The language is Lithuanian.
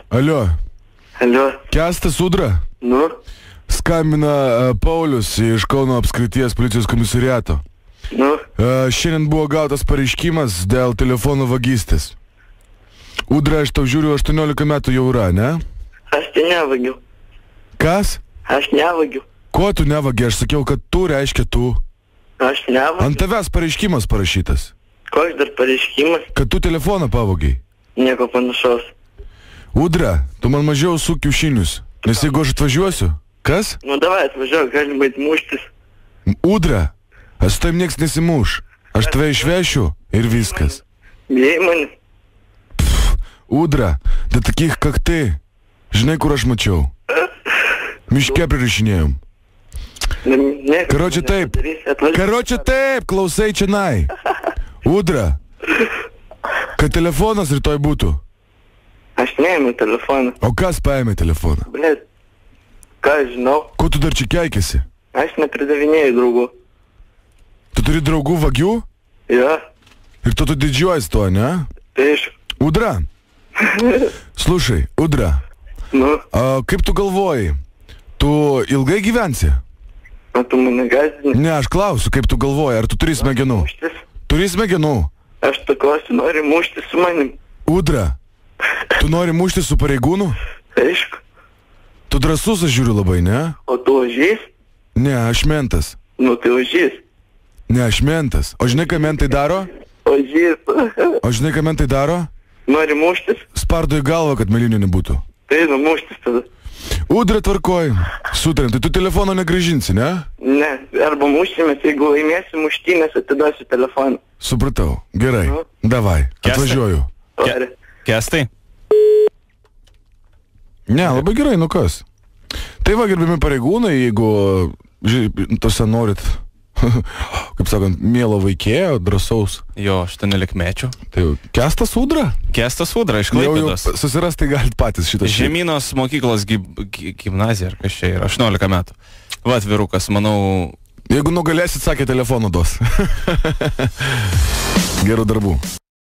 Alio. Kęstas Udra. Nu. Skambina Paulius iš Kauno apskrities policijos komisariato. Nu. Šiandien buvo gautas pareiškimas dėl telefono vagystės. Udra, aš tau žiūriu, 18 metų jau yra, ne? Aš tai nevagiu. Kas? Aš nevagiu. Ko tu nevagi? Aš sakiau, kad tu reiškia tu. Aš nevagiu. Ant tavęs pareiškimas parašytas. Koks dar pareiškimas? Kad tu telefoną pavogiai. Nieko panašaus. Udra, tu man mažiau su kiaušinius. Nes jeigu aš atvažiuosiu, kas? Nu davai atvažiuok, galim baigt muštis. Udra, aš su tavim nieks nesimuš. Aš tave išvešiu ir viskas. Bijai mane? Udra, да таких как ты. Žinai, kur aš mačiau? Miške prirašinėjom. Karočią taip, klausai čianai. Udra, kad telefonas rytoj būtų. Aš neėmiau telefoną. O kas paėmė telefoną? Blet, ką aš žinau? Ko tu dar čia keikiasi? Aš nepridavinėjau draugų. Tu turi draugų vagių? Jo. Ir tu didžiuojas to, ne? Tai iš... Udra, slušai, Udra, Nu. Kaip tu galvoji, tu ilgai gyvensi? O tu mane gazdini? Ne, aš klausiu, kaip tu galvoji, ar tu turi smegenų? Muštis? Turi smegenų? Aš to klausiu, nori muštis su manim. Udra, tu nori muštis su pareigūnu? Aišku. Tu drąsus, aš žiūriu labai, ne? O tu ožys? Ne, aš mentas. Nu tai ožys. Ne, aš mentas. O žinai, ką mentai daro? Ožys. O žinai, ką mentai daro? Nori muštis? Spardo į galvą, kad melinių nebūtų. Tai nu muštis tada. Udra, tvarkoj. Sutarėm, tai tu telefono negrąžinsi, ne? Ne, arba mušimės, jeigu laimėsi muštynės, atiduosiu telefoną. Supratau. Gerai. Davai, atvažiuoju. Kęstai? Ne, labai gerai, nu kas. Tai va, gerbiami pareigūnai, jeigu tose norit, kaip sakant, mielo vaikėjo, drąsaus. Jo, 18-mečių. Tai jau, Kęstas Udra? Kęstas Udra iš Klaipėdos. Jau susirasti galit patys šitą šį. Žemynos mokyklos gimnazija, ar kas čia yra, 18 metų. Va, atvirukas, manau... Jeigu nugalėsit, sakė, telefoną duos. Gerų darbų.